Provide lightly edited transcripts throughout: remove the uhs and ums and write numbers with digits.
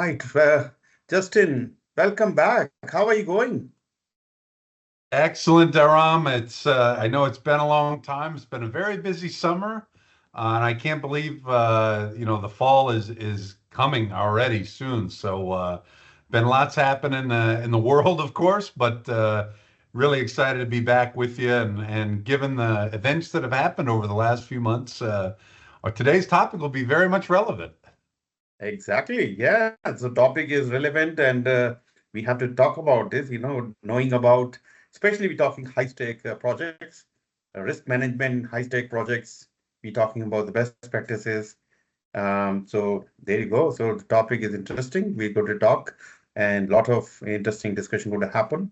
Right. Justin, welcome back. How are you going? Excellent, Dharam. I know it's been a long time. It's been a very busy summer, and I can't believe the fall is coming already soon. So been lots happening in the world, of course, but really excited to be back with you. And given the events that have happened over the last few months, today's topic will be very much relevant. Exactly. Yeah. The topic is relevant and we have to talk about this, knowing about, especially we're talking high-stake projects, risk management, high-stake projects. We're talking about the best practices. So there you go. So the topic is interesting. We're going to talk and a lot of interesting discussion going to happen.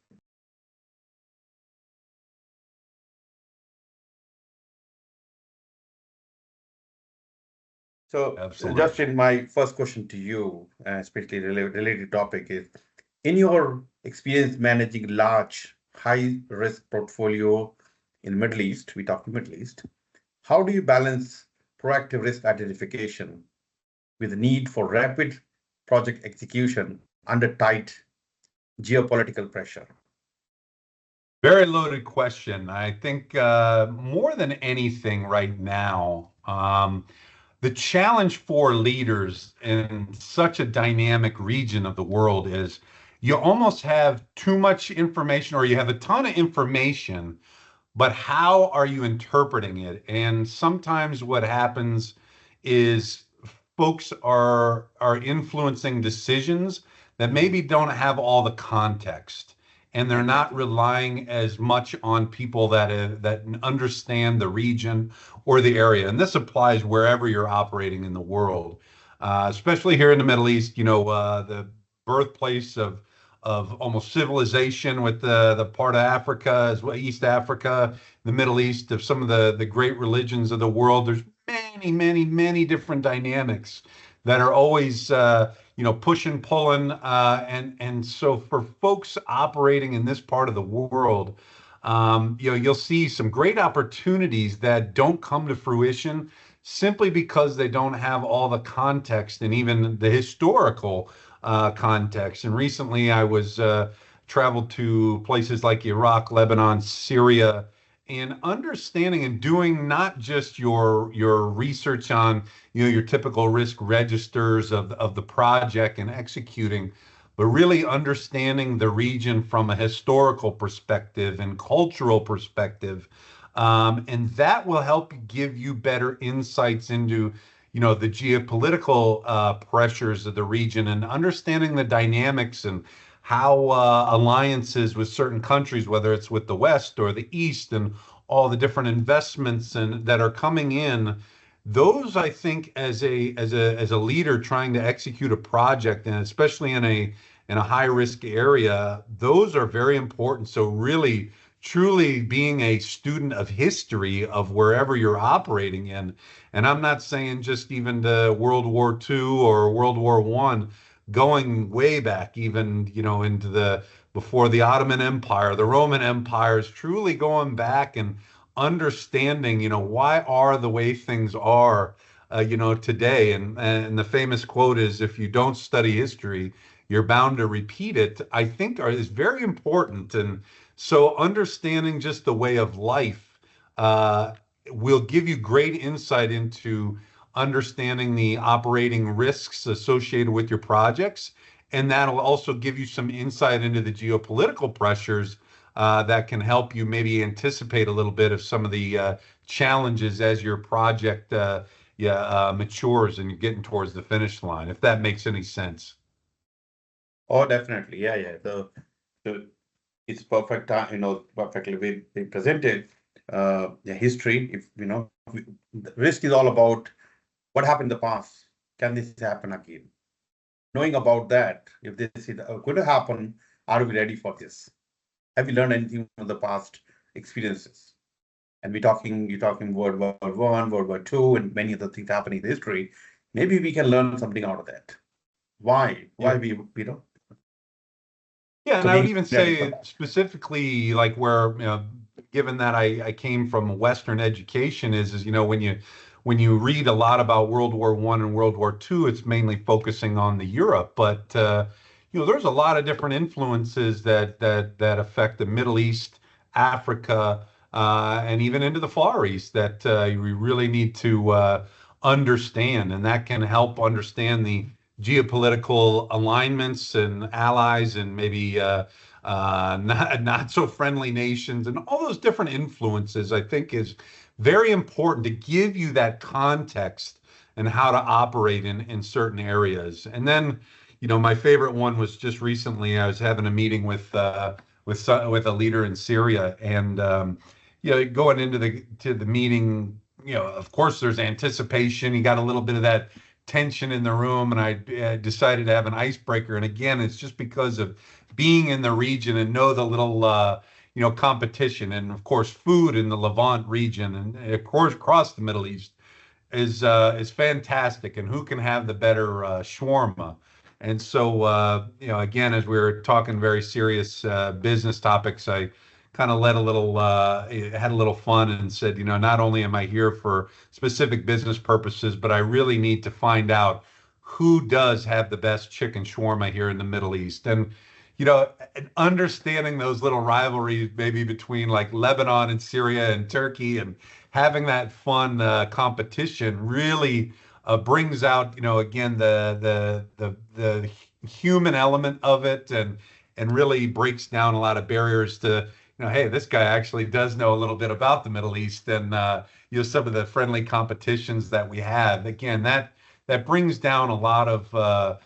So, Absolutely. Justin, my first question to you, especially related topic is, in your experience managing large, high-risk portfolio in the Middle East, we talk Middle East, how do you balance proactive risk identification with the need for rapid project execution under tight geopolitical pressure? Very loaded question. I think more than anything right now, the challenge for leaders in such a dynamic region of the world is you almost have too much information or you have a ton of information, but how are you interpreting it? And sometimes what happens is folks are influencing decisions that maybe don't have all the context, and they're not Exactly. relying as much on people that understand the region or the area. And this applies wherever you're operating in the world, especially here in the Middle East. The birthplace of almost civilization with the part of Africa as well, East Africa, the Middle East, of some of the great religions of the world. There's many, many, many different dynamics that are always pushing, pulling, and so for folks operating in this part of the world, you'll see some great opportunities that don't come to fruition simply because they don't have all the context and even the historical context. And recently, I was traveled to places like Iraq, Lebanon, Syria, and understanding and doing not just your research on your typical risk registers of the project and executing, but really understanding the region from a historical perspective and cultural perspective. And that will help give you better insights into the geopolitical pressures of the region and understanding the dynamics and how alliances with certain countries, whether it's with the West or the East, and all the different investments and that are coming in. Those, I think, as a leader trying to execute a project, and especially in a high risk area, those are very important. So really, truly being a student of history of wherever you're operating in, and I'm not saying just even to World War II or World War One, going way back, even into the before the Ottoman Empire, the Roman empires, truly going back and understanding, why are the way things are, today. And the famous quote is, if you don't study history, you're bound to repeat it, I think is very important. And so understanding just the way of life uh, will give you great insight into understanding the operating risks associated with your projects. And that'll also give you some insight into the geopolitical pressures that can help you maybe anticipate a little bit of some of the challenges as your project matures and you're getting towards the finish line, if that makes any sense. Oh, definitely. Yeah, yeah. So it's perfect, perfectly we presented the history. If the risk is all about what happened in the past. Can this happen again? Knowing about that, if this is going to happen, are we ready for this? Have we learned anything from the past experiences? And you're talking World War One, World War Two, and many other things happening in history. Maybe we can learn something out of that. Why? Yeah. Why we. Yeah, and So I would being even ready for say that. specifically, like where, given that I came from a Western education, is when when you read a lot about World War I and World War II, it's mainly focusing on the Europe, but there's a lot of different influences that affect the Middle East, Africa, and even into the Far East that we really need to understand, and that can help understand the geopolitical alignments and allies and maybe not so friendly nations and all those different influences. I think is very important to give you that context and how to operate in certain areas. And then, my favorite one was just recently. I was having a meeting with a leader in Syria, and going into the meeting, of course, there's anticipation. You got a little bit of that tension in the room, and I decided to have an icebreaker. And again, it's just because of being in the region and know the little competition, and of course food in the Levant region, and of course across the Middle East is fantastic, and who can have the better shawarma. And so again, as we were talking very serious business topics, I kind of had a little fun and said, not only am I here for specific business purposes, but I really need to find out who does have the best chicken shawarma here in the Middle East. And understanding those little rivalries maybe between like Lebanon and Syria and Turkey, and having that fun competition really brings out, again, the human element of it, and really breaks down a lot of barriers to, hey, this guy actually does know a little bit about the Middle East, and some of the friendly competitions that we have. Again, that brings down a lot of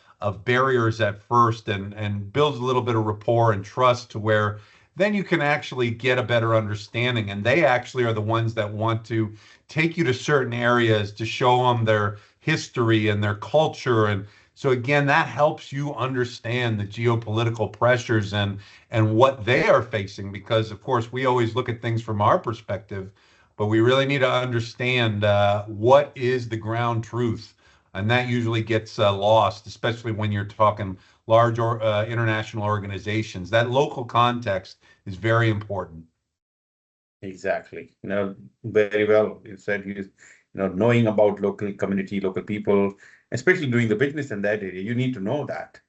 barriers at first, and builds a little bit of rapport and trust, to where then you can actually get a better understanding. And they actually are the ones that want to take you to certain areas to show them their history and their culture. And so again, that helps you understand the geopolitical pressures and what they are facing, because of course we always look at things from our perspective, but we really need to understand what is the ground truth. And that usually gets lost, especially when you're talking large international organizations. That local context is very important. Exactly. Very well. You said knowing about local community, local people, especially doing the business in that area, you need to know that,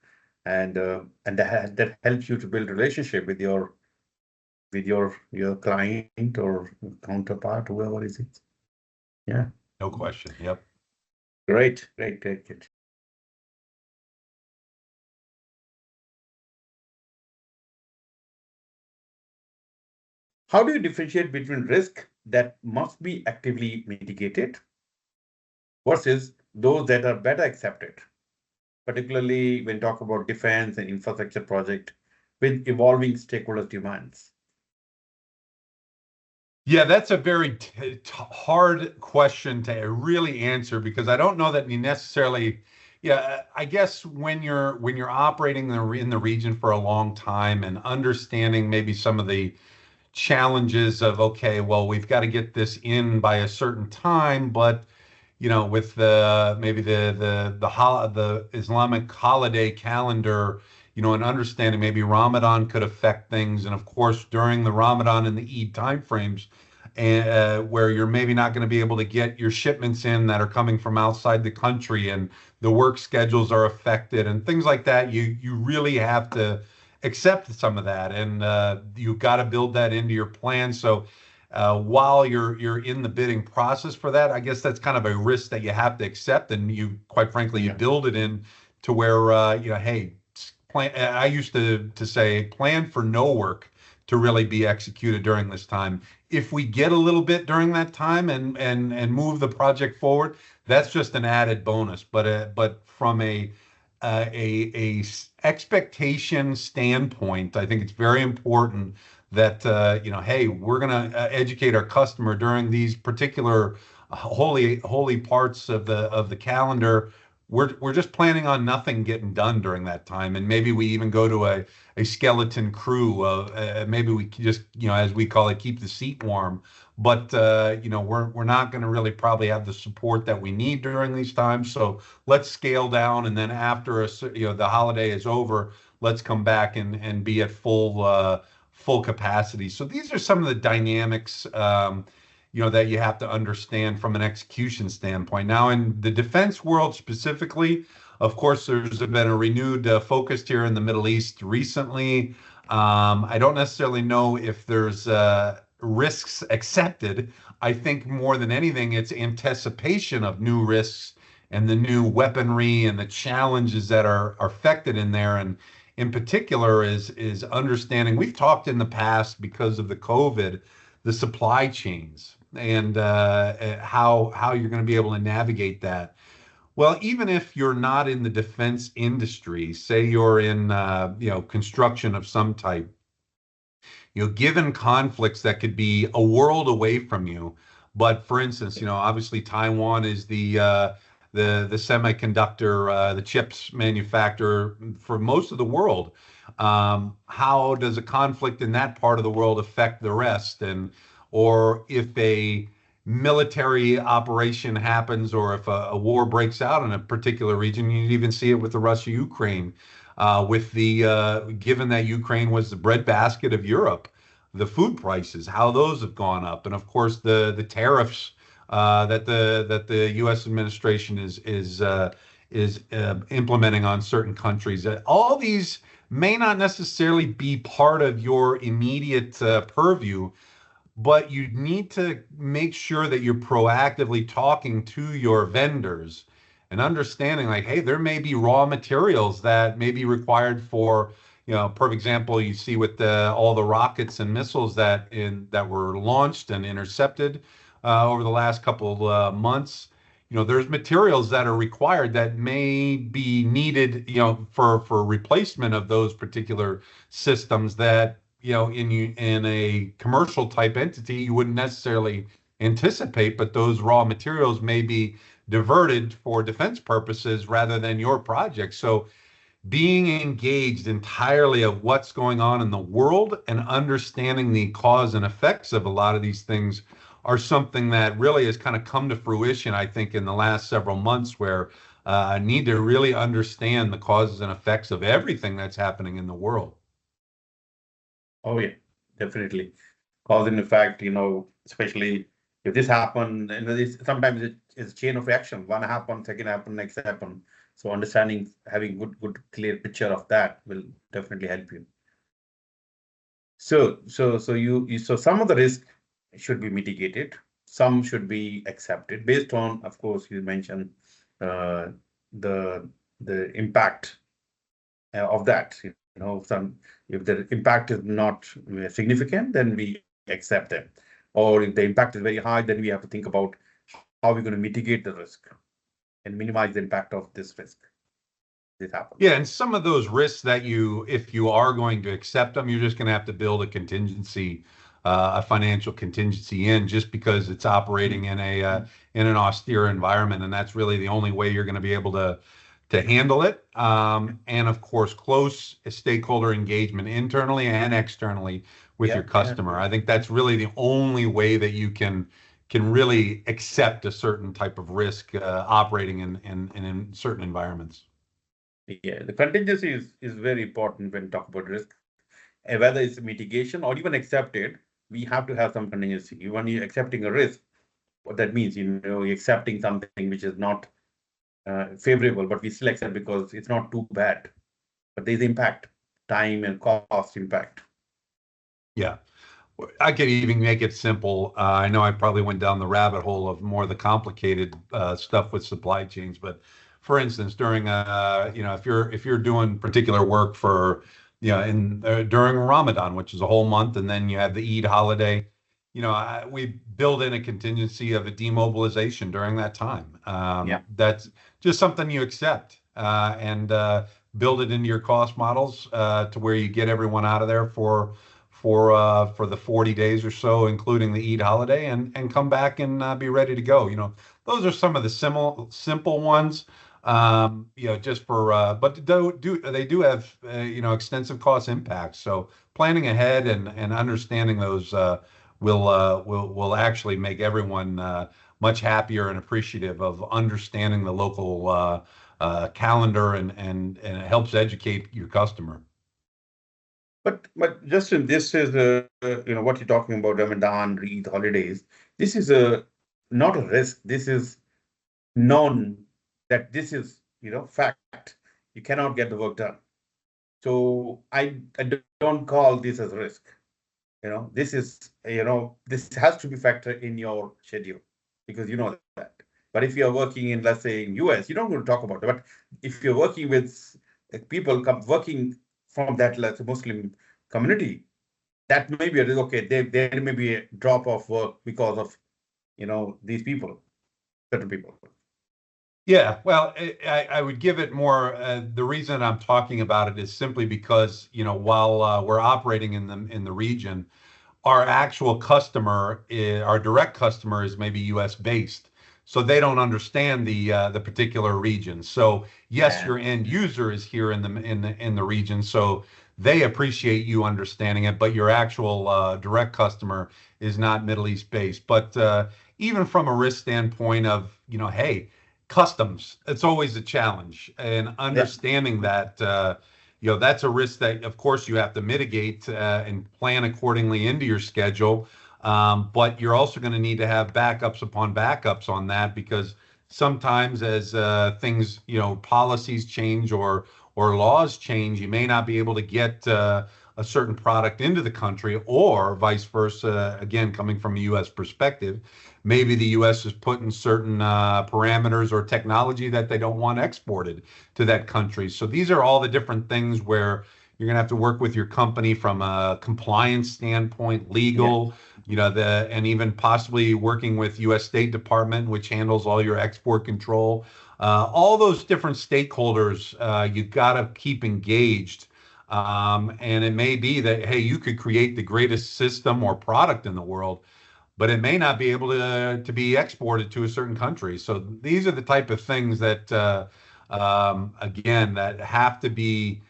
and that helps you to build relationship with your client or counterpart, whoever is it. Yeah. No question. Yep. Great. How do you differentiate between risk that must be actively mitigated versus those that are better accepted, particularly when talk about defense and infrastructure project with evolving stakeholders' demands? Yeah, that's a very hard question to really answer, because I don't know that you necessarily. Yeah, I guess when you're operating in the region for a long time and understanding maybe some of the challenges of, okay, well, we've got to get this in by a certain time, but with the Islamic holiday calendar, and understanding maybe Ramadan could affect things, and of course during the Ramadan and the Eid timeframes, where you're maybe not going to be able to get your shipments in that are coming from outside the country, and the work schedules are affected and things like that. You really have to accept some of that, and you've got to build that into your plan. So while you're in the bidding process for that, I guess that's kind of a risk that you have to accept, and you, quite frankly, you build it in to where hey, plan. I used to say plan for no work to really be executed during this time. If we get a little bit during that time and move the project forward, that's just an added bonus. But from a expectation standpoint, I think it's very important that hey, we're going to educate our customer during these particular holy parts of the calendar. We're just planning on nothing getting done during that time, and maybe we even go to a skeleton crew. Maybe we can just, as we call it, keep the seat warm. But we're not going to really probably have the support that we need during these times. So let's scale down, and then after the holiday is over, let's come back and be at full capacity. So these are some of the dynamics. that you have to understand from an execution standpoint. Now, in the defense world specifically, of course, there's been a renewed focus here in the Middle East recently. I don't necessarily know if there's risks accepted. I think more than anything, it's anticipation of new risks and the new weaponry and the challenges that are affected in there. And in particular is understanding. We've talked in the past because of the COVID, the supply chains and how you're going to be able to navigate that. Well, even if you're not in the defense industry, say you're in construction of some type, given conflicts that could be a world away from you. But for instance, obviously Taiwan is the semiconductor, the chips manufacturer for most of the world. How does a conflict in that part of the world affect the rest? Or if a military operation happens, or if a war breaks out in a particular region, you even see it with the Russia-Ukraine, given that Ukraine was the breadbasket of Europe, the food prices, how those have gone up, and of course the tariffs that the U.S. administration is implementing on certain countries. All these may not necessarily be part of your immediate purview, but you need to make sure that you're proactively talking to your vendors and understanding, like, hey, there may be raw materials that may be required for, perfect example you see with all the rockets and missiles that were launched and intercepted over the last couple of months. There's materials that are required that may be needed, for replacement of those particular systems that, in a commercial type entity, you wouldn't necessarily anticipate, but those raw materials may be diverted for defense purposes rather than your project. So being engaged entirely of what's going on in the world and understanding the cause and effects of a lot of these things are something that really has kind of come to fruition, I think, in the last several months, where I need to really understand the causes and effects of everything that's happening in the world. Oh yeah, definitely. Cause and effect, especially if this happened, sometimes it's a chain of reaction. One happen, second happen, next happen. So understanding, having good clear picture of that will definitely help you. So some of the risk should be mitigated. Some should be accepted based on, of course, you mentioned the impact of that. If the impact is not significant, then we accept them. Or if the impact is very high, then we have to think about how we're going to mitigate the risk and minimize the impact of this risk. This happens. Yeah, and some of those risks that if you are going to accept them, you're just going to have to build a contingency, a financial contingency just because it's operating in an austere environment, and that's really the only way you're going to be able to handle it. And of course, close stakeholder engagement internally and externally with your customer. Yeah. I think that's really the only way that you can really accept a certain type of risk operating in certain environments. Yeah, the contingency is very important when talk about risk. And whether it's mitigation or even accepted, we have to have some contingency. When you're accepting a risk, what that means, you're accepting something which is not favorable, but we still accept because it's not too bad. But there's impact, time and cost impact. Yeah. I could even make it simple. I know I probably went down the rabbit hole of more of the complicated stuff with supply chains, but for instance, during if you're doing particular work for during Ramadan, which is a whole month, and then you have the Eid holiday, we build in a contingency of a demobilization during that time. That's just something you accept and build it into your cost models to where you get everyone out of there for the 40 days or so, including the Eid holiday, and come back and be ready to go. Those are some of the simple ones. Just for but they do have extensive cost impacts. So planning ahead and understanding those will actually make everyone much happier and appreciative of understanding the local calendar, and it helps educate your customer. But Justin, this is what you're talking about, Ramadan, Eid, holidays. This is not a risk. This is known that this is fact. You cannot get the work done. So I don't call this as a risk. This is this has to be factored in your schedule because you know that. But if you're working in, let's say, in US, you don't want to talk about it. But if you're working with people working from that, let's say, Muslim community, that may be a risk. Okay, there may be a drop of work because of these people, certain people. Yeah, well, I would give it more. The reason I'm talking about it is simply because, while we're operating in the region, our actual customer, our direct customer, is maybe U.S. based, so they don't understand the particular region. So yes, Yeah. your end user is here in the region, so they appreciate you understanding it, but your actual direct customer is not Middle East based. But even from a risk standpoint of, hey, customs, it's always a challenge, and Yeah. understanding that. That's a risk that, of course, you have to mitigate and plan accordingly into your schedule. But you're also going to need to have backups upon backups on that, because sometimes as things, policies change or laws change, you may not be able to get a certain product into the country, or vice versa. Again, coming from a U.S. perspective, maybe the U.S. is putting certain parameters or technology that they don't want exported to that country. So these are all the different things where you're going to have to work with your company from a compliance standpoint, Yeah. legal, and even possibly working with U.S. State Department, which handles all your export control. All those different stakeholders, you've got to keep engaged. And it may be that, hey, you could create the greatest system or product in the world, but it may not be able to be exported to a certain country. So these are the type of things that, again, that have to be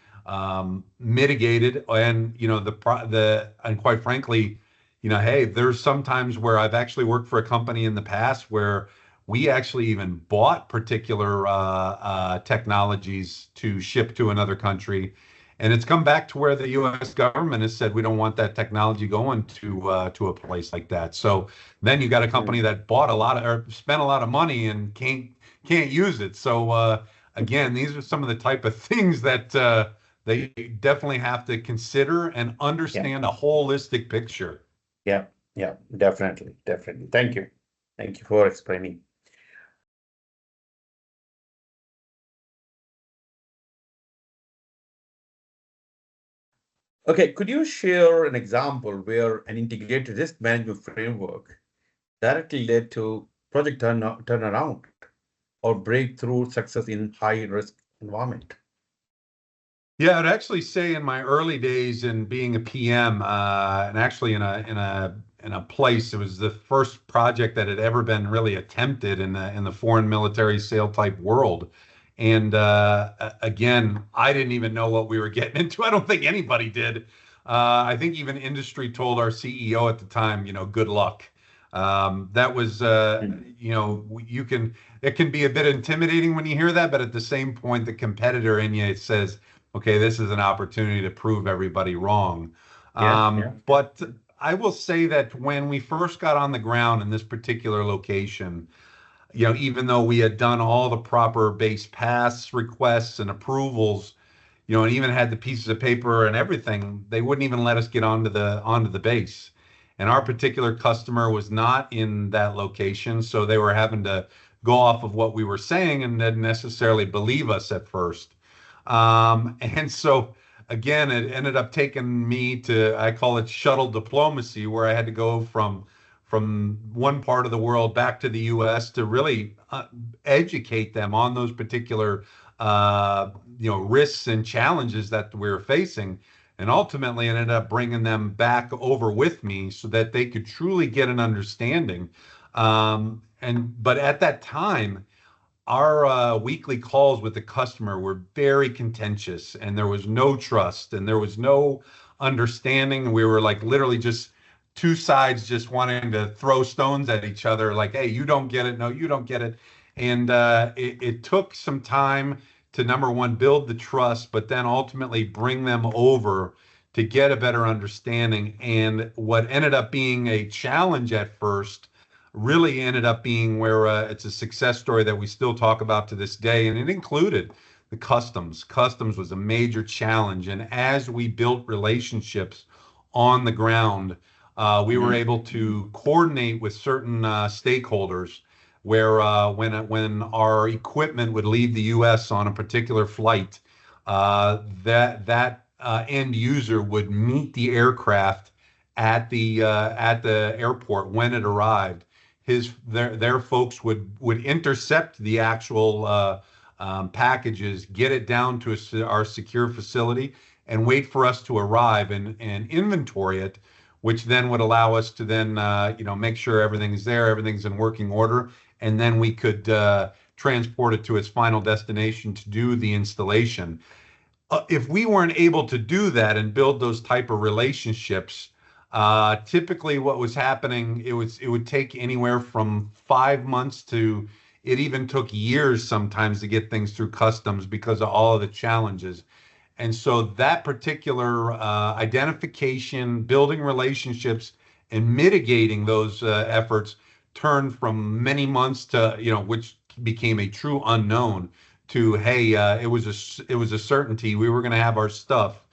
mitigated. And and quite frankly, hey, there's sometimes where I've actually worked for a company in the past where we actually even bought particular technologies to ship to another country, and it's come back to where the U.S. government has said we don't want that technology going to a place like that. So then you got a company that bought a lot of or spent a lot of money and can't use it. So again, these are some of the type of things that they definitely have to consider and Yeah. understand a holistic picture. Yeah. Yeah. Definitely. Definitely. Thank you. Thank you for explaining. Okay, could you share an example where an integrated risk management framework directly led to project turnaround or breakthrough success in high risk environment? Yeah, I'd actually say in my early days in being a PM, and actually in a place, it was the first project that had ever been really attempted in the foreign military sale type world. And again, I didn't even know what we were getting into. I don't think anybody did. I think even industry told our CEO at the time, good luck. That was, Mm. it can be a bit intimidating when you hear that, but at the same point, the competitor in you says, okay, this is an opportunity to prove everybody wrong. Yeah, yeah, But I will say that when we first got on the ground in this particular location, even though we had done all the proper base pass requests and approvals, and even had the pieces of paper and everything, they wouldn't even let us get onto the base. And our particular customer was not in that location, so they were having to go off of what we were saying and didn't necessarily believe us at first. And so again, it ended up taking me to, I call it shuttle diplomacy, where I had to go from one part of the world back to the U.S. to really educate them on those particular risks and challenges that we're facing. And ultimately, it ended up bringing them back over with me so that they could truly get an understanding. But at that time, our weekly calls with the customer were very contentious, and there was no trust and there was no understanding. We were like literally just two sides just wanting to throw stones at each other, like, hey, you don't get it, no, you don't get it. And it took some time to, number one, build the trust, but then ultimately bring them over to get a better understanding. And what ended up being a challenge at first really ended up being where it's a success story that we still talk about to this day. And it included the customs. Customs was a major challenge. And as we built relationships on the ground, we were able to coordinate with certain stakeholders where when our equipment would leave the U.S. on a particular flight, that end user would meet the aircraft at the airport when it arrived. Their folks would intercept the actual packages, get it down to our secure facility, and wait for us to arrive and inventory it, which then would allow us to then make sure everything's there, everything's in working order, and then we could transport it to its final destination to do the installation. If we weren't able to do that and build those type of relationships, typically what was happening, it would take anywhere from 5 months to it even took years sometimes to get things through customs because of all of the challenges. And so that particular identification, building relationships, and mitigating those efforts turned from many months to, which became a true unknown, to, hey, it was a certainty we were going to have our stuff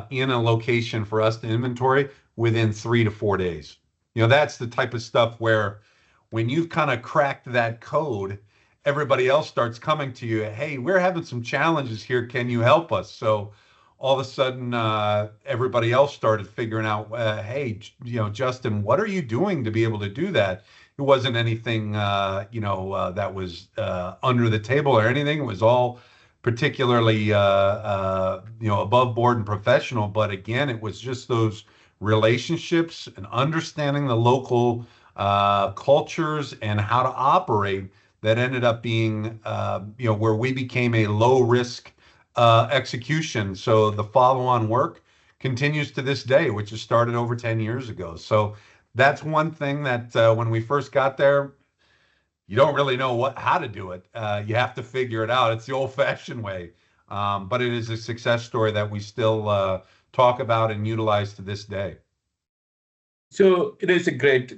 in a location for us to inventory within 3 to 4 days. That's the type of stuff where when you've kind of cracked that code, everybody else starts coming to you. Hey, we're having some challenges here. Can you help us? So all of a sudden, everybody else started figuring out, hey, Justin, what are you doing to be able to do that? It wasn't anything, that was under the table or anything. It was all particularly, above board and professional. But again, it was just those relationships and understanding the local cultures and how to operate that ended up being, where we became a low risk execution. So the follow-on work continues to this day, which has started over 10 years ago. So that's one thing that when we first got there, you don't really know how to do it. You have to figure it out. It's the old-fashioned way. But it is a success story that we still talk about and utilize to this day. So it is a great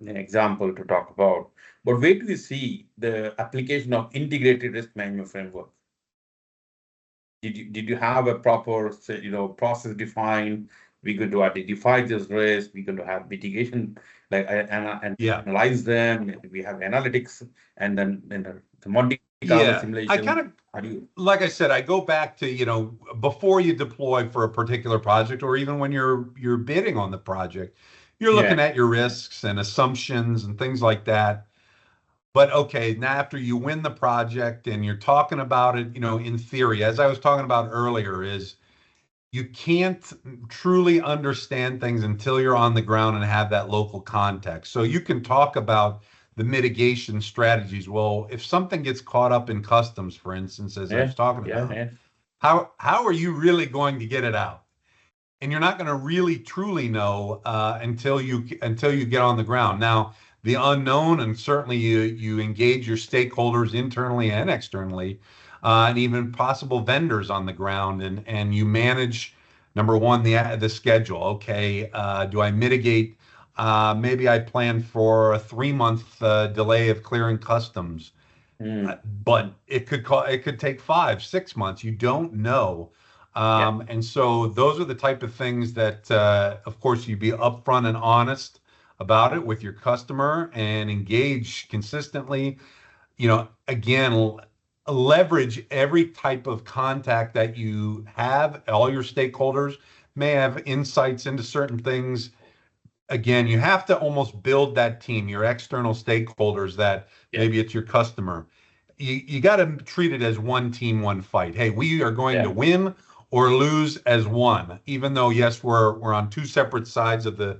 example to talk about. But where do we see the application of integrated risk management framework? Did you have a proper process defined? We're going to identify this risk. We're going to have mitigation, analyze them. We have analytics, and then the Monte Carlo simulation. Like I said, I go back to before you deploy for a particular project, or even when you're bidding on the project, you're looking at your risks and assumptions and things like that. But okay, now after you win the project and you're talking about it, in theory, as I was talking about earlier, is you can't truly understand things until you're on the ground and have that local context. So you can talk about the mitigation strategies. Well, if something gets caught up in customs, for instance, as I was talking about, how are you really going to get it out? And you're not going to really truly know until you get on the ground. Now, the unknown, and certainly you engage your stakeholders internally and externally, and even possible vendors on the ground, and you manage, number one, the schedule. Okay, do I mitigate? Maybe I plan for a 3-month delay of clearing customs, but it could take 5-6 months. You don't know. And so those are the type of things that, of course, you be upfront and honest about it with your customer and engage consistently. Again, leverage every type of contact that you have. All your stakeholders may have insights into certain things. Again, you have to almost build that team, your external stakeholders, that maybe it's your customer. You got to treat it as one team, one fight. Hey, we are going to win or lose as one, even though, yes, we're on two separate sides of the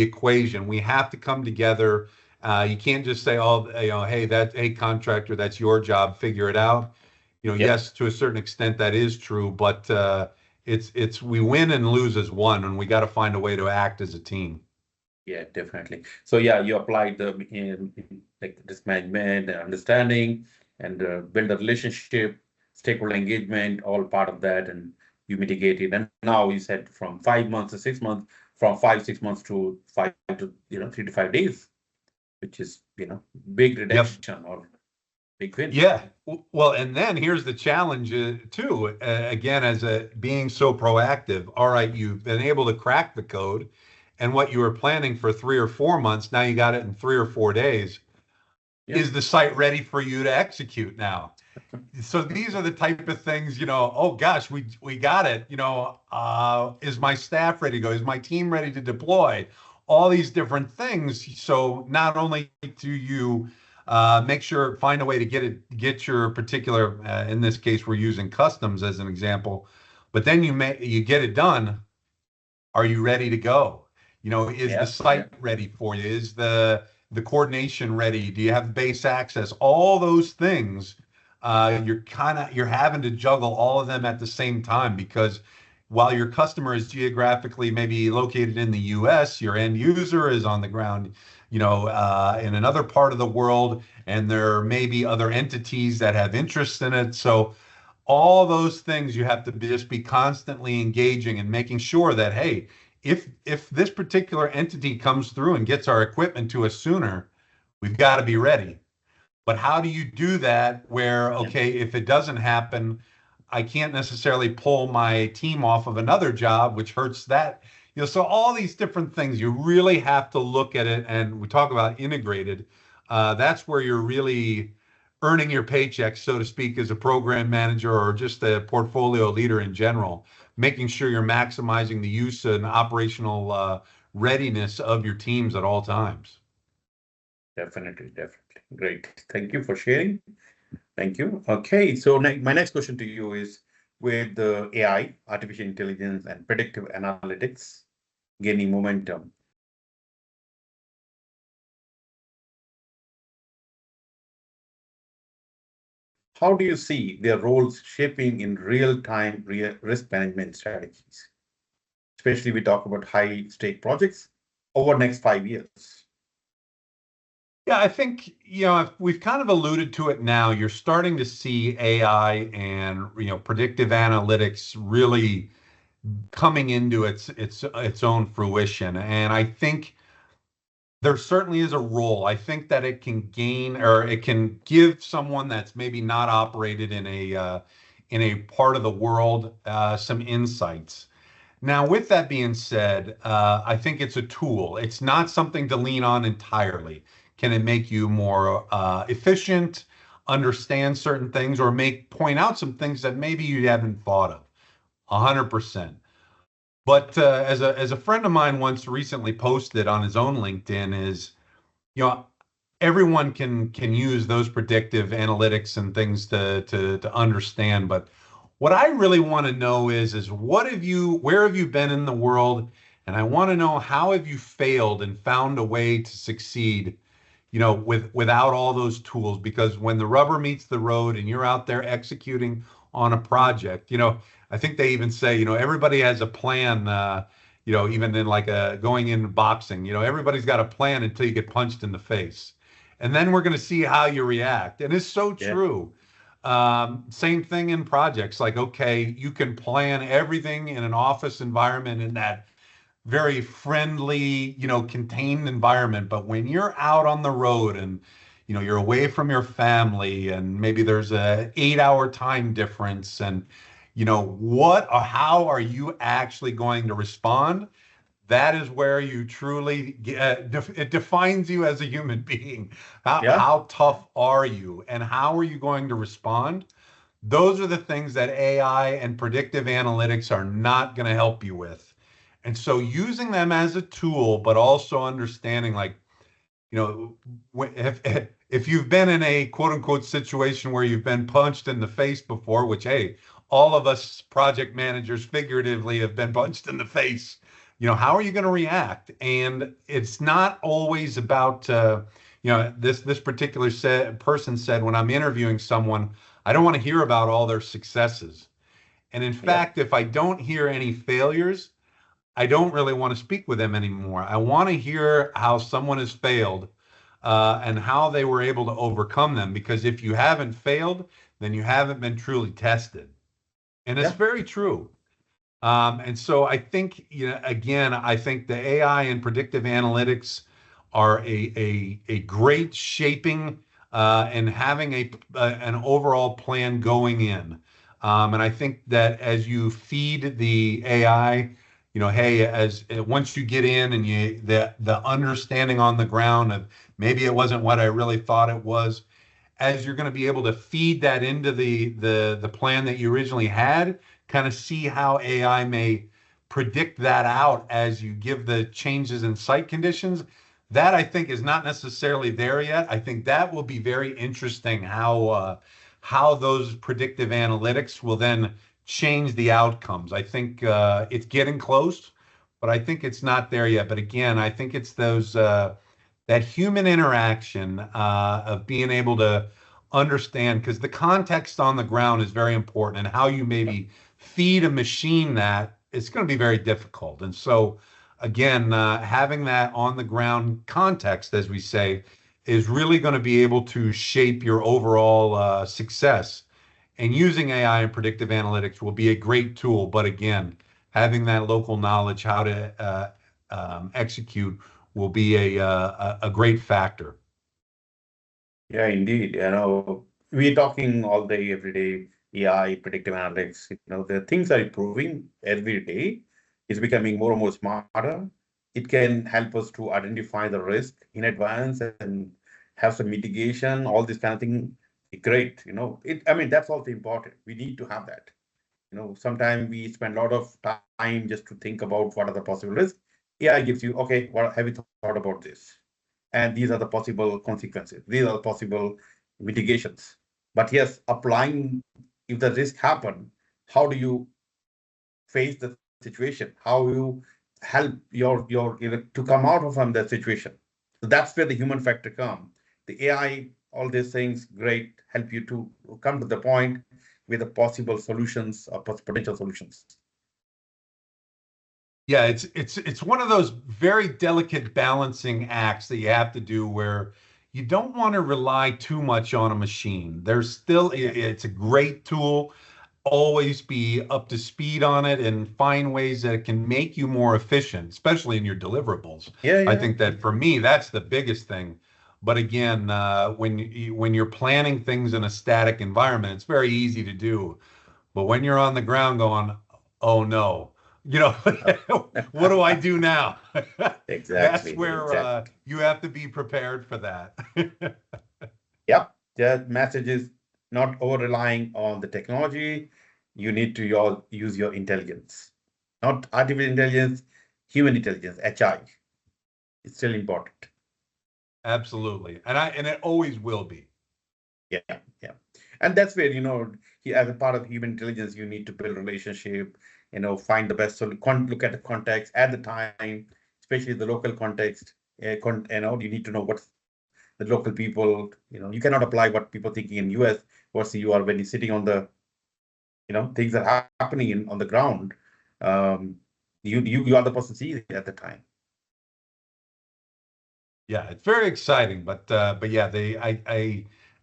equation. We have to come together. You can't just say, hey, contractor, that's your job, figure it out. Yes, to a certain extent that is true, but it's we win and lose as one, and we got to find a way to act as a team. Yeah, definitely. So you applied the risk management and understanding, and build a relationship, stakeholder engagement, all part of that, and you mitigate it. And now you said from 5 months to 6 months, from 5, 6 months to 3 to 5 days, which is, big Yep. reduction or big win. Yeah. Well, and then here's the challenge too. Again, as a being so proactive, all right, you've been able to crack the code, and what you were planning for 3 or 4 months, now you got it in 3 or 4 days. Yeah. Is the site ready for you to execute now? So these are the type of things, oh gosh, we got it. Is my staff ready to go? Is my team ready to deploy? All these different things. So not only do you make sure find a way to get your particular, in this case, we're using customs as an example, but then you get it done. Are you ready to go? Is the Yeah. site Yeah. ready for you? Is the coordination ready? Do you have base access? All those things, you're having to juggle all of them at the same time, because while your customer is geographically maybe located in the US, your end user is on the ground, in another part of the world, and there may be other entities that have interest in it. So all those things you have to just be constantly engaging and making sure that, hey, if this particular entity comes through and gets our equipment to us sooner, we've got to be ready. But how do you do that where, Yeah. okay, if it doesn't happen, I can't necessarily pull my team off of another job, which hurts that. So all these different things, you really have to look at it. And we talk about integrated. That's where you're really earning your paycheck, so to speak, as a program manager or just a portfolio leader in general, making sure you're maximizing the use and operational readiness of your teams at all times. Definitely. Definitely. Great. Thank you for sharing. Thank you. Okay. So my next question to you is, with the AI, artificial intelligence, and predictive analytics gaining momentum, how do you see their roles shaping in real-time risk management strategies? Especially we talk about high-stake projects over next 5 years. Yeah, I think, we've kind of alluded to it now. You're starting to see AI and, predictive analytics really coming into its own fruition. And I think there certainly is a role. I think that it can gain, or it can give someone that's maybe not operated in a part of the world some insights. Now, with that being said, I think it's a tool. It's not something to lean on entirely. Can it make you more efficient, understand certain things, or point out some things that maybe you haven't thought of? 100%. But as a friend of mine once recently posted on his own LinkedIn, is, you know everyone can use those predictive analytics and things to understand. But what I really want to know is where have you been in the world? And I want to know, how have you failed and found a way to succeed, without all those tools? Because when the rubber meets the road and you're out there executing on a project, I think they even say, everybody has a plan, even in like going in boxing, everybody's got a plan until you get punched in the face. And then we're going to see how you react. And it's so Yeah. true. Same thing in projects. Like, okay, you can plan everything in an office environment, in that very friendly, contained environment. But when you're out on the road and, you're away from your family, and maybe there's a 8-hour time difference, and, what or how are you actually going to respond? That is where you truly it defines you as a human being. Yeah. How tough are you, and how are you going to respond? Those are the things that AI and predictive analytics are not going to help you with. And so using them as a tool, but also understanding, like, if you've been in a quote unquote situation where you've been punched in the face before, which, hey, all of us project managers figuratively have been punched in the face, how are you going to react? And it's not always about, this particular person said, when I'm interviewing someone, I don't want to hear about all their successes. And in Yeah. fact, if I don't hear any failures, I don't really want to speak with them anymore. I want to hear how someone has failed, and how they were able to overcome them. Because if you haven't failed, then you haven't been truly tested. And it's Yeah. very true. And so I think, again, I think the AI and predictive analytics are a great shaping and having an overall plan going in. And I think that as you feed the AI, hey, as once you get in and the understanding on the ground of maybe it wasn't what I really thought it was, as you're going to be able to feed that into the plan that you originally had, kind of see how AI may predict that out as you give the changes in site conditions. That I think is not necessarily there yet. I think that will be very interesting how those predictive analytics will then change the outcomes. I think it's getting close, but I think it's not there yet. But again, I think it's those that human interaction of being able to understand, because the context on the ground is very important, and how you maybe feed a machine that it's going to be very difficult. And so, again, having that on the ground context, as we say, is really going to be able to shape your overall success. And using AI and predictive analytics will be a great tool. But again, having that local knowledge how to execute will be a great factor. Yeah, indeed. We're talking all day, every day, AI, predictive analytics. The things are improving every day. It's becoming more and more smarter. It can help us to identify the risk in advance and have some mitigation, all this kind of thing. Great. I mean, that's also important. We need to have that. Sometimes we spend a lot of time just to think about what are the possible risks. AI gives you, okay, what have you thought about this? And these are the possible consequences. These are the possible mitigations. But yes, applying, if the risk happen, how do you face the situation? How you help your to come out from that situation? So that's where the human factor come. The AI, all these things, great, help you to come to the point with the possible solutions or potential solutions. Yeah, it's one of those very delicate balancing acts that you have to do where you don't want to rely too much on a machine. It's a great tool. Always be up to speed on it and find ways that it can make you more efficient, especially in your deliverables. Yeah, I yeah. think that for me, that's the biggest thing. But again, when you're planning things in a static environment, it's very easy to do. But when you're on the ground going, oh no, what do I do now? That's Exactly, where exactly. you have to be prepared for that. Yep. The message is not over relying on the technology. You need to use your intelligence, not artificial intelligence, human intelligence, HI. It's still important. Absolutely. And it always will be. Yeah, yeah. And that's where, as a part of human intelligence, you need to build relationship, find the best solution, look at the context at the time, especially the local context. You need to know what's the local people. You cannot apply what people thinking in US versus you are when you're sitting on the, things that are happening on the ground. Um, you are the person seeing it at the time. Yeah, it's very exciting, but yeah,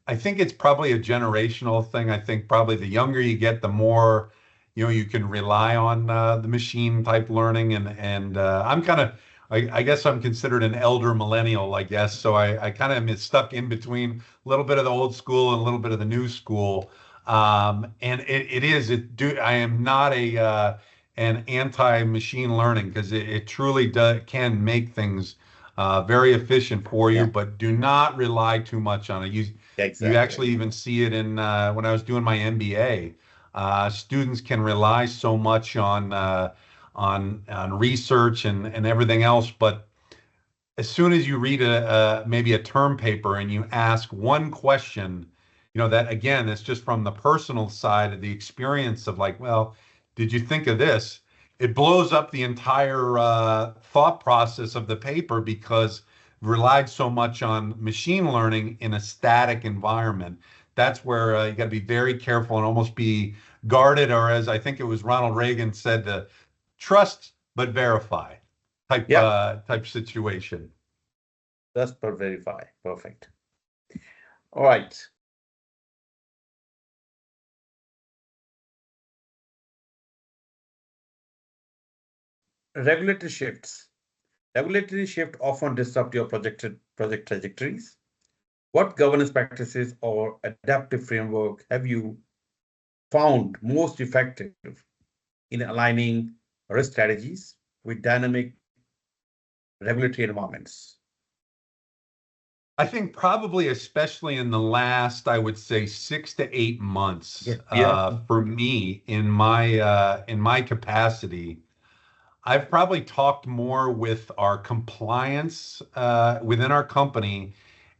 I think it's probably a generational thing. I think probably the younger you get, the more you can rely on the machine type learning, and I'm kind of I guess I'm considered an elder millennial, I guess. So I kind of am stuck in between a little bit of the old school and a little bit of the new school. And I am not an anti-machine learning, because it truly can make things very efficient for you, Yeah, but do not rely too much on it. You exactly. actually even see it in when I was doing my MBA. Students can rely so much on research and everything else, but as soon as you read maybe a term paper and you ask one question, that again, it's just from the personal side of the experience of like, well, did you think of this? It blows up the entire thought process of the paper, because it relied so much on machine learning in a static environment. That's where you got to be very careful and almost be guarded, or as I think it was Ronald Reagan said, to trust but verify Yeah, type situation. that's per verify. Perfect. All right. Regulatory shifts. Regulatory shift often disrupt your project trajectories. What governance practices or adaptive framework have you found most effective in aligning risk strategies with dynamic regulatory environments? I think probably especially in the last, I would say 6 to 8 months, Yeah. Yeah. for me in my capacity, I've probably talked more with our compliance within our company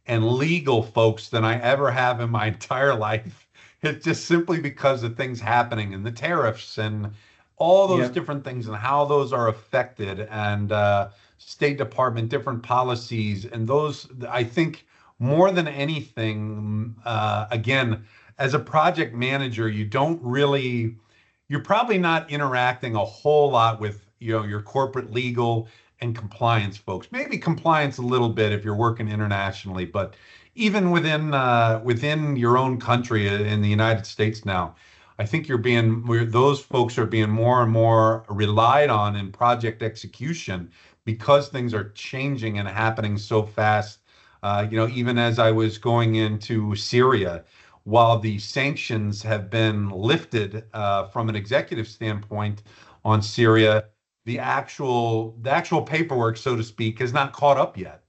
and legal folks than I ever have in my entire life. It's just simply because of things happening and the tariffs and all those Yeah. different things and how those are affected and State Department different policies and those I think more than anything, again, as a project manager, you're probably not interacting a whole lot with your corporate legal and compliance folks. Maybe compliance a little bit if you're working internationally, but even within your own country in the United States now, I think those folks are being more and more relied on in project execution because things are changing and happening so fast. Even as I was going into Syria, while the sanctions have been lifted from an executive standpoint on Syria, the actual paperwork, so to speak, has not caught up yet.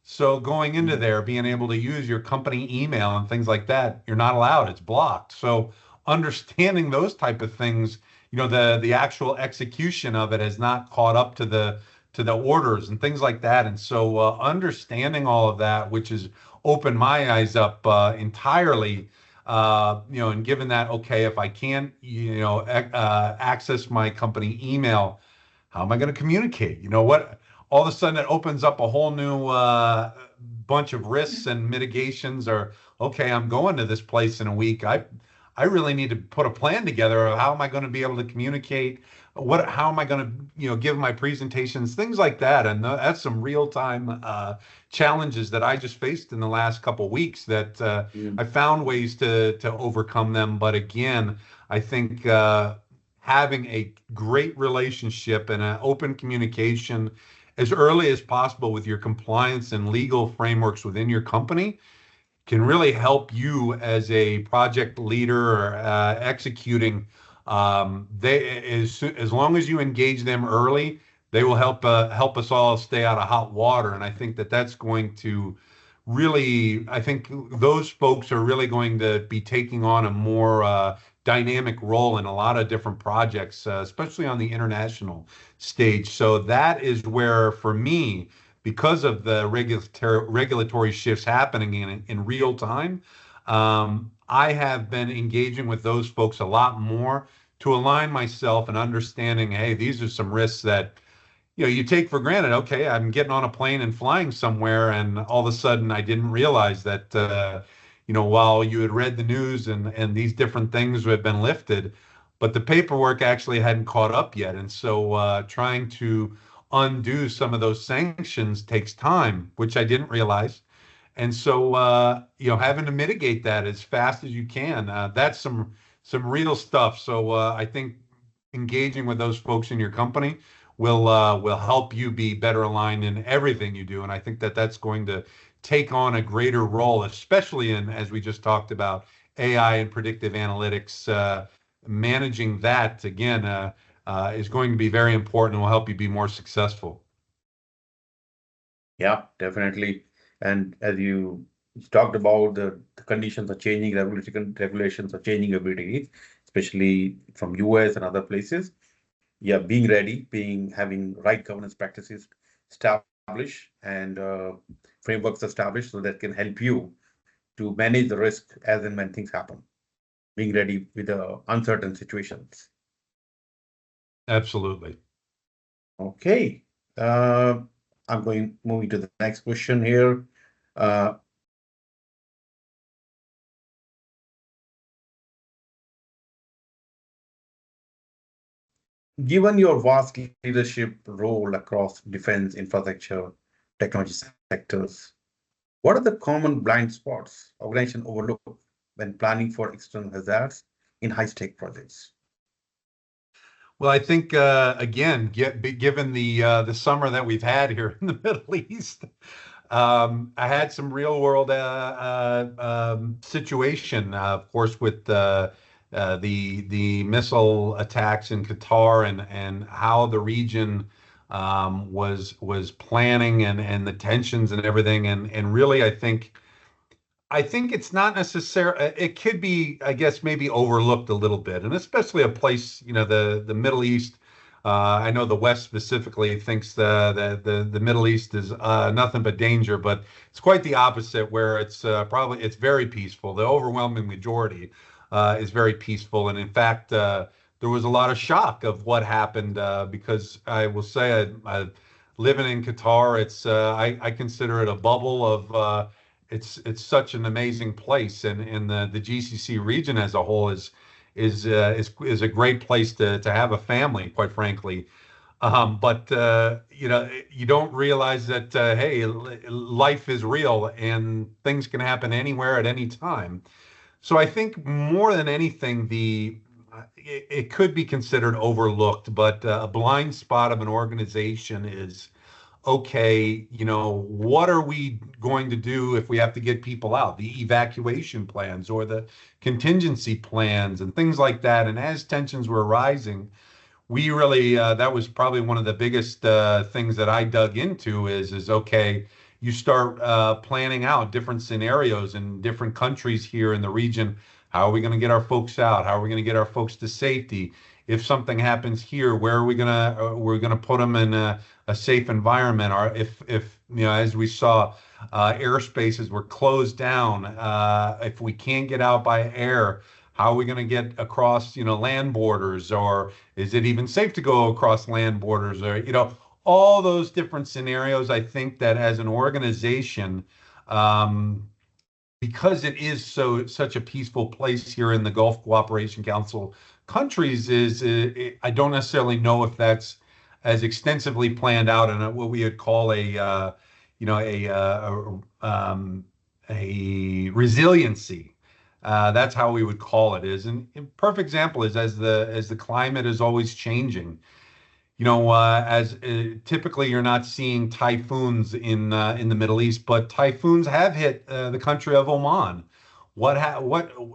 So going into Yeah. there, being able to use your company email and things like that, you're not allowed. It's blocked. So understanding those type of things, the actual execution of it has not caught up to the orders and things like that. And so understanding all of that, which has opened my eyes up entirely, and given that, okay, if I can't, access my company email, how am I going to communicate? You know what? All of a sudden, it opens up a whole new bunch of risks and mitigations. Or okay, I'm going to this place in a week. I really need to put a plan together of how am I going to be able to communicate. How am I going to give my presentations, things like that. And that's some real time challenges that I just faced in the last couple of weeks that Mm. I found ways to overcome them. But again, I think having a great relationship and an open communication as early as possible with your compliance and legal frameworks within your company can really help you as a project leader or executing. As long as you engage them early, they will help us all stay out of hot water. And I think that's going to really, I think those folks are really going to be taking on a more dynamic role in a lot of different projects, especially on the international stage. So that is where, for me, because of the regulatory shifts happening in real time, I have been engaging with those folks a lot more to align myself and understanding, hey, these are some risks that you take for granted. Okay, I'm getting on a plane and flying somewhere, and all of a sudden I didn't realize that while you had read the news and these different things had been lifted, but the paperwork actually hadn't caught up yet. And so trying to undo some of those sanctions takes time, which I didn't realize. And so having to mitigate that as fast as you can, that's some real stuff. So I think engaging with those folks in your company will help you be better aligned in everything you do. And I think that's going to take on a greater role, especially in, as we just talked about, AI and predictive analytics. Managing that again is going to be very important and will help you be more successful. Yeah, definitely. And as you talked about, the conditions are changing, regulations are changing every day, especially from US and other places. Yeah, being ready, having right governance practices established and frameworks established so that can help you to manage the risk as and when things happen. Being ready with the uncertain situations. Absolutely. Okay. Uh, I'm moving to the next question here. Uh, Given your vast leadership role across defense, infrastructure, technology sectors, what are the common blind spots organizations overlook when planning for external hazards in high-stake projects? Well, I think again, given the summer that we've had here in the Middle East, I had some real world situation, of course, with the missile attacks in Qatar and how the region was planning and the tensions and everything, and really, I think it's not necessary. It could be, I guess, maybe overlooked a little bit, and especially a place, the Middle East. I know the West specifically thinks the Middle East is nothing but danger, but it's quite the opposite. Where it's very peaceful. The overwhelming majority is very peaceful, and in fact, there was a lot of shock of what happened because I will say, living in Qatar, I consider it a bubble of. It's such an amazing place, and the GCC region as a whole is a great place to have a family, quite frankly. But you don't realize that hey, life is real and things can happen anywhere at any time. So I think more than anything, it could be considered overlooked, but a blind spot of an organization is okay, what are we going to do if we have to get people out? The evacuation plans or the contingency plans and things like that. And as tensions were rising, we really that was probably one of the biggest things that I dug into is okay, you start planning out different scenarios in different countries here in the region. How are we going to get our folks out? How are we going to get our folks to safety? If something happens here, where are we gonna we're gonna put them in a safe environment? Or if as we saw, airspaces were closed down. If we can't get out by air, how are we going to get across land borders? Or is it even safe to go across land borders? Or all those different scenarios. I think that as an organization, um, because it is such a peaceful place here in the Gulf Cooperation Council countries, I don't necessarily know if that's as extensively planned out in what we would call you know a resiliency. That's how we would call it. Is and a perfect example is as the climate is always changing. As typically you're not seeing typhoons in the Middle East, but typhoons have hit the country of Oman. What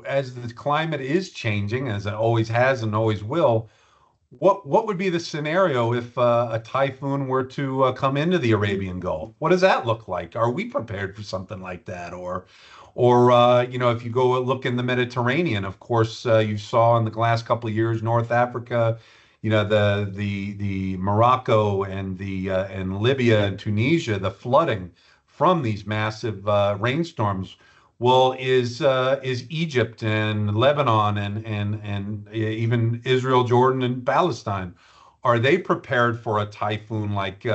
as the climate is changing, as it always has and always will, what would be the scenario if a typhoon were to come into the Arabian Gulf? What does that look like? Are we prepared for something like that? Or if you go look in the Mediterranean, of course, you saw in the last couple of years, North Africa, the Morocco and Libya and Tunisia, the flooding from these massive rainstorms. Well, is Egypt and Lebanon and even Israel, Jordan, and Palestine, are they prepared for a typhoon like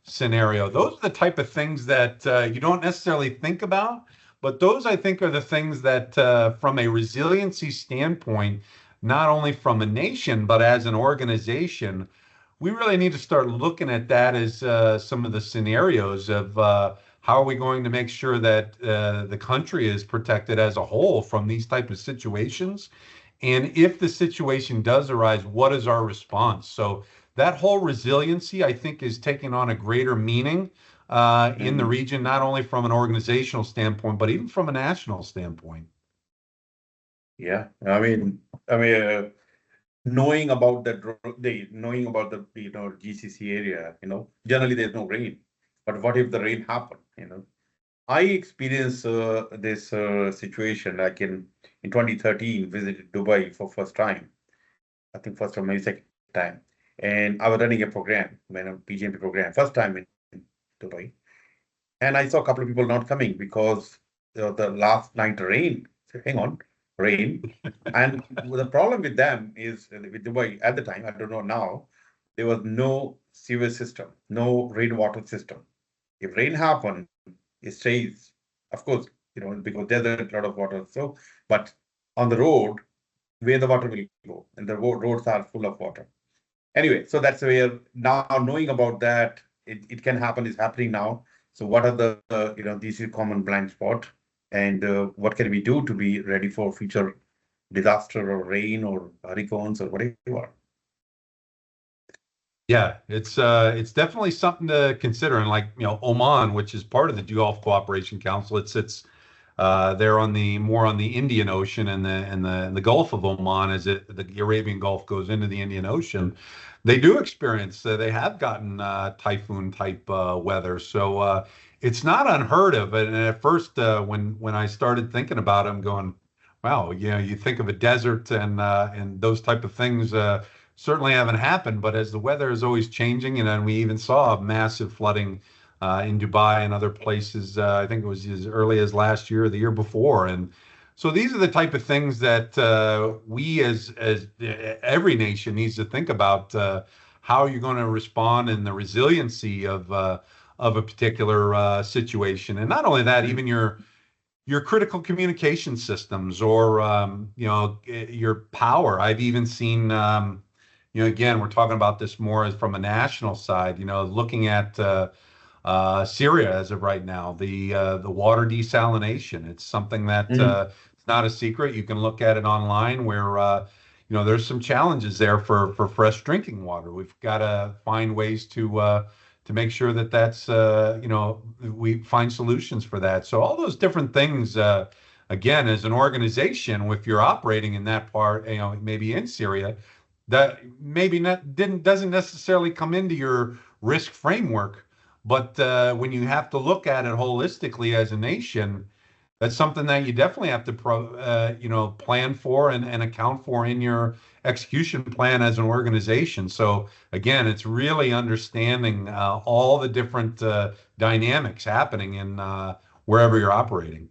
scenario? Those are the type of things that you don't necessarily think about, but those I think are the things that, from a resiliency standpoint, not only from a nation but as an organization, we really need to start looking at that as some of the scenarios of how are we going to make sure that the country is protected as a whole from these type of situations, and if the situation does arise, what is our response? So that whole resiliency, I think, is taking on a greater meaning in the Mhm. region, not only from an organizational standpoint, but even from a national standpoint. Yeah, I mean, knowing about knowing about the GCC area, generally there's no rain, but what if the rain happen? I experienced this situation like in 2013, visited Dubai for first time. I think first time, maybe second time, and I was running a program, PgMP program, first time in Dubai, and I saw a couple of people not coming because the last night rain. So hang on, rain, and the problem with them is with Dubai at the time. I don't know now. There was no sewage system, no rainwater system. If rain happen, it stays. Of course, because there's a lot of water. So, but on the road, where the water will go, and the roads are full of water. Anyway, so that's where now knowing about that, it can happen, is happening now. So what are the, these are common blind spot, and what can we do to be ready for future disaster or rain or hurricanes or whatever? Yeah, it's definitely something to consider. And like, Oman, which is part of the Gulf Cooperation Council, it sits they're on the more on the Indian Ocean, and the Gulf of Oman, as the Arabian Gulf goes into the Indian Ocean. They do experience, they have gotten typhoon type weather. So it's not unheard of. And at first, when I started thinking about it, I'm going, wow, you think of a desert and those type of things certainly haven't happened. But as the weather is always changing, and we even saw massive flooding in Dubai and other places. I think it was as early as last year or the year before. And so these are the type of things that we as every nation needs to think about how you're going to respond and the resiliency of a particular situation. And not only that, even your critical communication systems or your power. I've even seen again, we're talking about this more as from a national side, looking at Syria as of right now, the water desalination. It's something that Mhm. it's not a secret. You can look at it online where there's some challenges there for fresh drinking water. We've got to find ways to make sure that that's we find solutions for that. So all those different things. Again, as an organization, if you're operating in that part, maybe in Syria, that maybe not didn't doesn't necessarily come into your risk framework, but when you have to look at it holistically as a nation, that's something that you definitely have to plan for and account for in your execution plan as an organization. So again, it's really understanding all the different dynamics happening in wherever you're operating.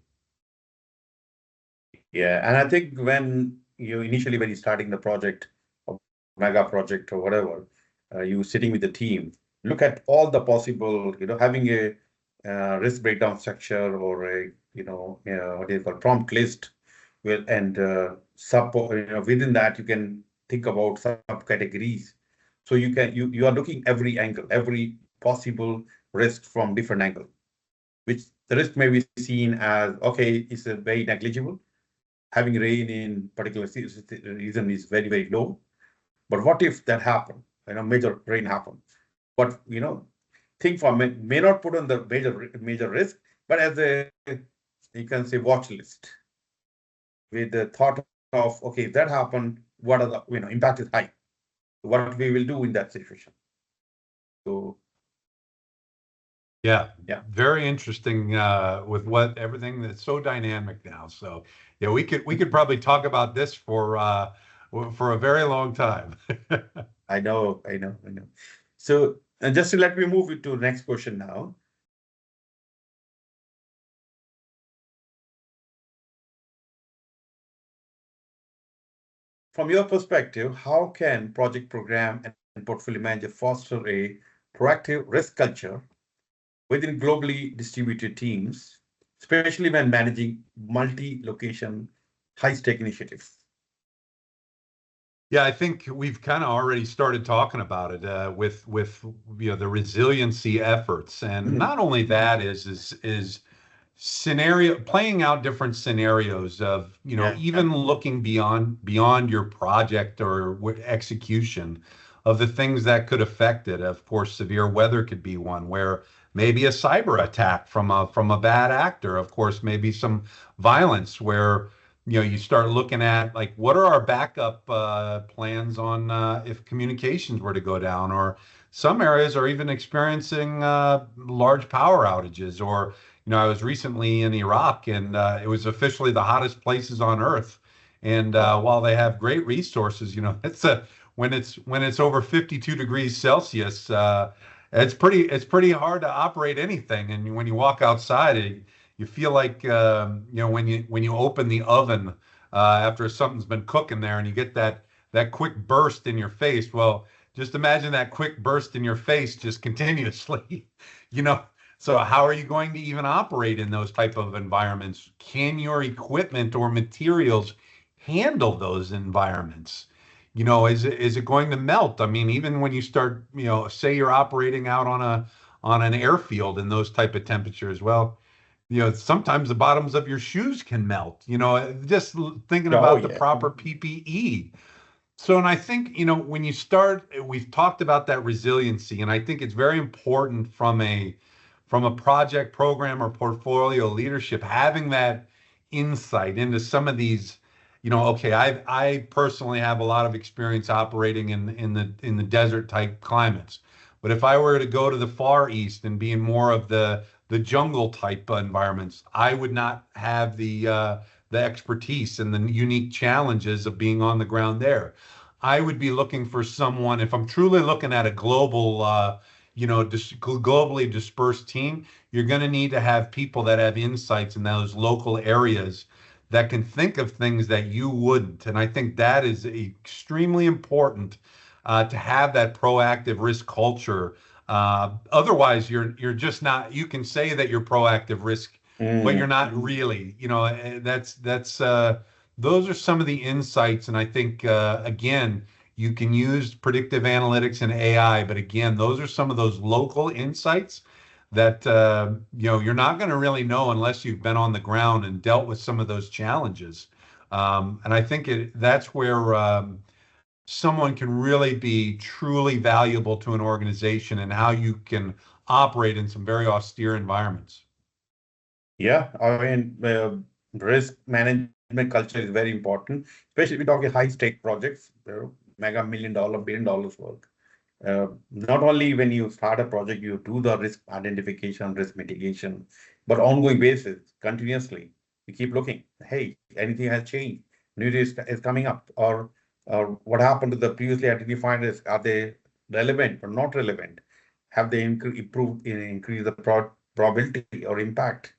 Yeah, and I think when you're starting the project or mega project or whatever, you sitting with the team, look at all the possible, having a risk breakdown structure or a, what do you call prompt list will and within that you can think about subcategories. So you are looking every angle, every possible risk from different angle, which the risk may be seen as okay, it's a very negligible having rain in particular season is very, very low. But what if that happened? Major rain happened. But think for may not put on the major risk, but as a you can say watch list with the thought of okay, if that happened, what are the impact is high. What we will do in that situation. So Yeah, yeah, very interesting with what everything that's so dynamic now. So yeah, we could probably talk about this for a very long time. I know. So just to let me move it to the next question now. From your perspective, how can project program and portfolio manager foster a proactive risk culture within globally distributed teams, especially when managing multi-location, high-stake initiatives? Yeah, I think we've kind of already started talking about it with the resiliency efforts, and Mhm. not only that is scenario playing out different scenarios of Yeah. even looking beyond your project or execution of the things that could affect it. Of course, severe weather could be one where maybe a cyber attack from a bad actor. Of course, maybe some violence where you start looking at like what are our backup plans on if communications were to go down, or some areas are even experiencing large power outages. Or I was recently in Iraq, and it was officially the hottest places on earth. And Wow. while they have great resources, it's a when it's over 52 degrees Celsius, it's pretty hard to operate anything. And when you walk outside, you feel like when you open the oven after something's been cooking there, and you get that quick burst in your face. Well, just imagine that quick burst in your face just continuously. you know so how are you going to even operate in those type of environments? Can your equipment or materials handle those environments? Is it going to melt? I mean, even when you start, say you're operating out on an airfield in those type of temperatures, well, sometimes the bottoms of your shoes can melt. Just thinking Oh about the yeah. proper PPE. So, and I think, when you start, we've talked about that resiliency, and I think it's very important from a project program or portfolio leadership, having that insight into some of these, okay, I personally have a lot of experience operating in the desert type climates. But if I were to go to the Far East and be in more of the jungle type environments, I would not have the expertise and the unique challenges of being on the ground there. I would be looking for someone, if I'm truly looking at a global, globally dispersed team, you're going to need to have people that have insights in those local areas that can think of things that you wouldn't. And I think that is extremely important to have that proactive risk culture. Otherwise, you're just not. You can say that you're proactive risk, but you're Mm. not really. That's those are some of the insights, and I think again, you can use predictive analytics and AI, but again, those are some of those local insights that you're not going to really know unless you've been on the ground and dealt with some of those challenges. And I think that's where someone can really be truly valuable to an organization and how you can operate in some very austere environments. Yeah, I mean, risk management culture is very important, especially if we talk high stake projects, mega $1 million, $1 billion work. Not only when you start a project, you do the risk identification, risk mitigation, but ongoing basis, continuously. You keep looking. Hey, anything has changed. New risk is coming up, or what happened to the previously identified risk? Are they relevant or not relevant? Have they improved, increased the probability or impact?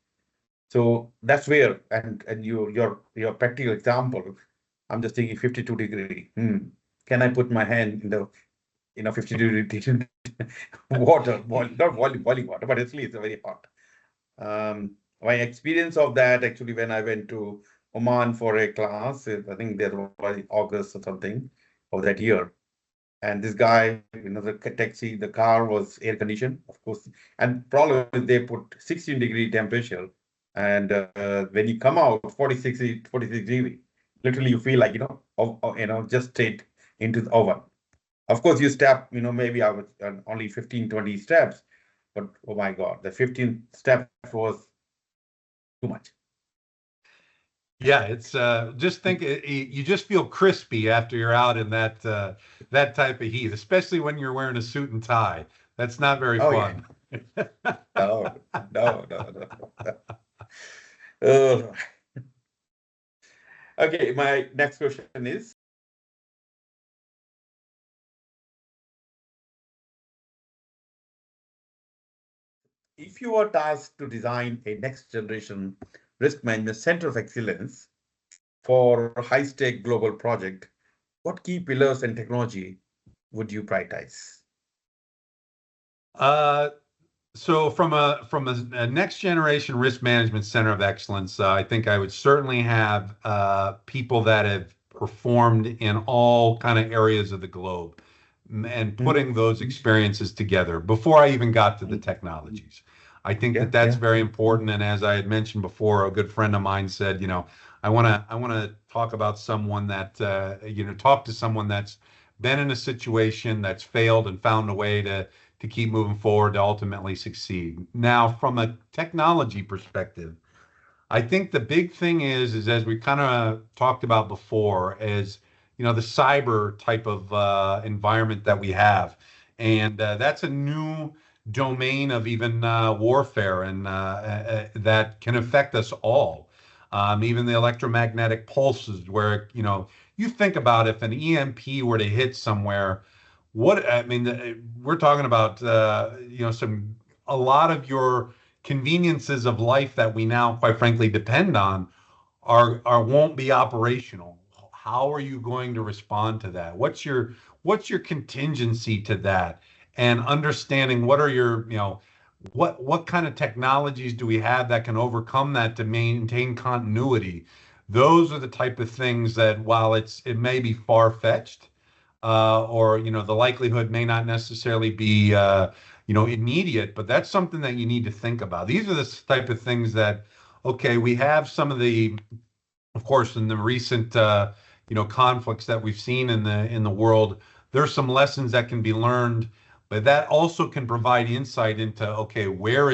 So that's where, and your practical example, I'm just thinking 52 degree. Can I put my hand in the 52 degree water, not boiling water, but actually it's very hot. My experience of that actually when I went to Oman for a class, I think there was August or something of that year. And this guy, the taxi, the car was air conditioned, of course. And problem is they put 16-degree temperature. And when you come out 46 degree, literally you feel like, just straight into the oven. Of course, you step, maybe I was only 15, 20 steps, but oh my God, the 15 steps was too much. Yeah, it's just think you just feel crispy after you're out in that type of heat, especially when you're wearing a suit and tie. That's not very Oh yeah. fun. No, no, no, no. Uh, okay, my next question is, if you were tasked to design a next generation risk management center of excellence for a high stake global project, what key pillars and technology would you prioritize? Uh, so from a next generation risk management center of excellence, I think I would certainly have people that have performed in all kind of areas of the globe and Mm, putting those experiences together before I even got to the mm, technologies. I think that yeah, that's yeah. very important. And as I had mentioned before, a good friend of mine said, I want to talk about someone that, talk to someone that's been in a situation that's failed and found a way to keep moving forward to ultimately succeed. Now, from a technology perspective, I think the big thing is as we kind of talked about before, is the cyber type of environment that we have, and that's a new domain of even warfare, and that can affect us all. Even the electromagnetic pulses, where you think about if an EMP were to hit somewhere, what I mean, we're talking about some a lot of your conveniences of life that we now, quite frankly, depend on are won't be operational. How are you going to respond to that? What's your contingency to that? And understanding what are your, what kind of technologies do we have that can overcome that to maintain continuity? Those are the type of things that while it may be far-fetched, or the likelihood may not necessarily be immediate, but that's something that you need to think about. These are the type of things that, okay, we have some of the, of course, in the recent conflicts that we've seen in the world, there's some lessons that can be learned, but that also can provide insight into, okay, where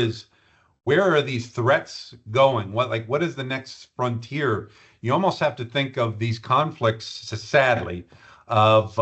are these threats going? What is the next frontier? You almost have to think of these conflicts, sadly, of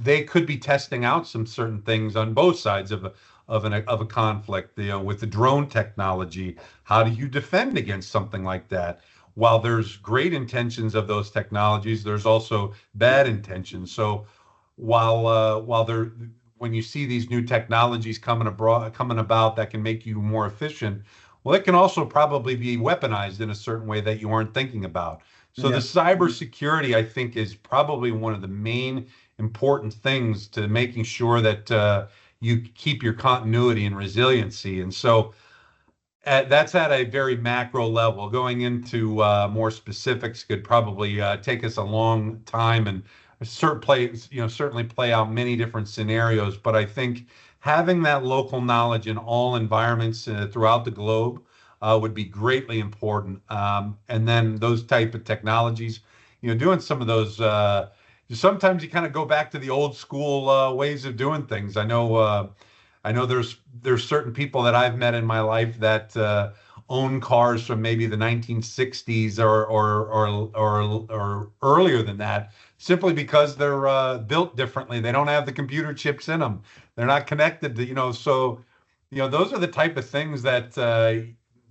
they could be testing out some certain things on both sides of a conflict. With the drone technology, how do you defend against something like that? While there's great intentions of those technologies, there's also bad intentions. So while there when you see these new technologies coming about that can make you more efficient, well, it can also probably be weaponized in a certain way that you aren't thinking about. So the Yeah. cybersecurity, I think, is probably one of the main important things to making sure that you keep your continuity and resiliency. And so that's at a very macro level. Going into more specifics could probably take us a long time and certainly play out many different scenarios. But I think having that local knowledge in all environments throughout the globe would be greatly important. And then those type of technologies, doing some of those. Sometimes you kind of go back to the old school ways of doing things. I know there's certain people that I've met in my life that own cars from maybe the 1960s or earlier than that, simply because they're built differently. They don't have the computer chips in them. They're not connected to. So those are the type of things that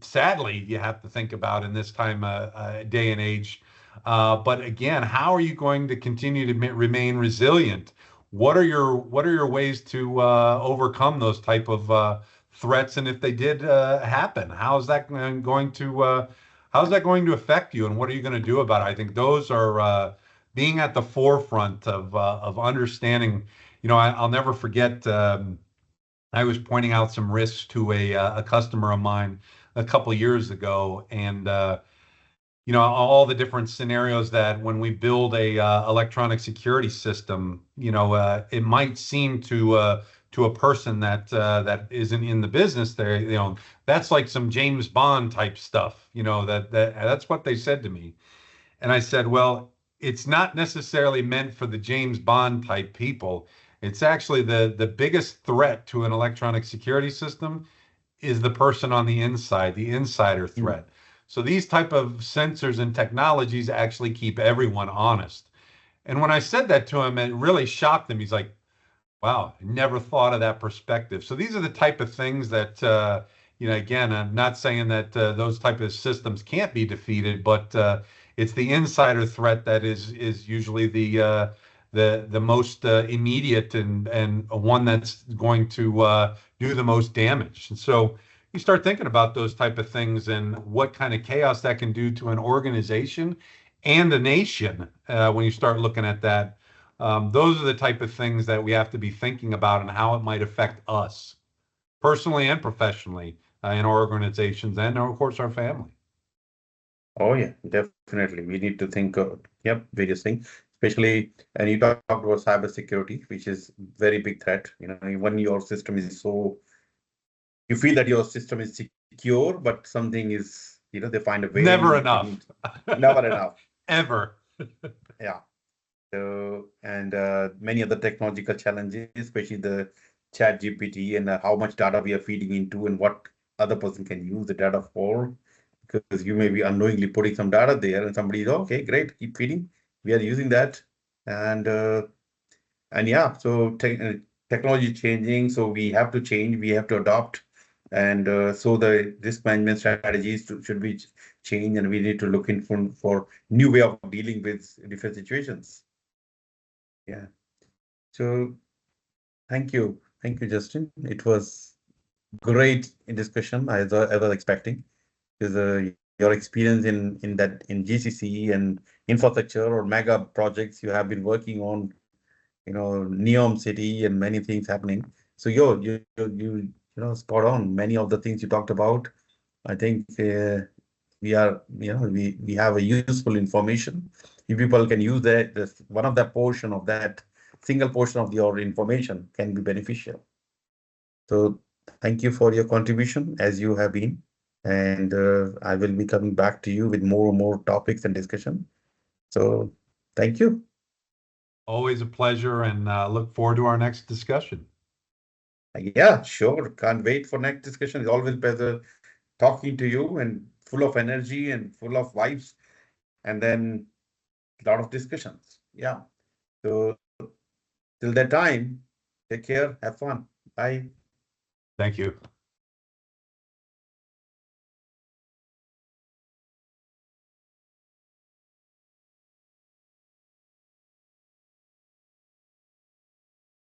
sadly you have to think about in this day and age. But again, how are you going to continue to remain resilient? What are your ways to overcome those type of threats? And if they did happen, how's that going to affect you? And what are you going to do about it? I think those are being at the forefront of understanding. I'll never forget. I was pointing out some risks to a customer of mine a couple years ago, and all the different scenarios that when we build a electronic security system, it might seem to a person that isn't in the business there, that's like some James Bond type stuff, that's what they said to me. And I said, well, it's not necessarily meant for the James Bond type people. It's actually the biggest threat to an electronic security system is the person on the inside, the insider Mm. threat. So these type of sensors and technologies actually keep everyone honest. And when I said that to him, it really shocked him. He's like, wow, I never thought of that perspective. So these are the type of things that, again, I'm not saying that those type of systems can't be defeated, but it's the insider threat that is usually the most immediate and one that's going to do the most damage. And so you start thinking about those type of things and what kind of chaos that can do to an organization and a nation when you start looking at that. Those are the type of things that we have to be thinking about and how it might affect us personally and professionally in our organizations and, of course, our family. Oh yeah, definitely. We need to think of various things, especially and you talked about cybersecurity, which is very big threat. When your system is you feel that your system is secure, but something is, they find a way. Never enough. Never enough. Ever. Yeah. So, and many other technological challenges, especially the chat GPT and how much data we are feeding into and what other person can use the data for. Because you may be unknowingly putting some data there and somebody is, okay, great, keep feeding. We are using that. And yeah, so technology is changing. So we have to change, we have to adopt. And so the risk management strategies should be changed, and we need to look in for new way of dealing with different situations. Yeah. So thank you. Thank you, Justin. It was great discussion as I was expecting. Because your experience in GCC and infrastructure or mega projects you have been working on, Neom City and many things happening. So spot on. Many of the things you talked about, I think we have a useful information. If people can use that, one of the portion of that single portion of your information can be beneficial. So thank you for your contribution as you have been. And I will be coming back to you with more and more topics and discussion. So thank you. Always a pleasure, and look forward to our next discussion. Yeah, sure. Can't wait for next discussion. It's always pleasure talking to you and full of energy and full of vibes, and then a lot of discussions. Yeah. So till that time, take care, have fun. Bye. Thank you.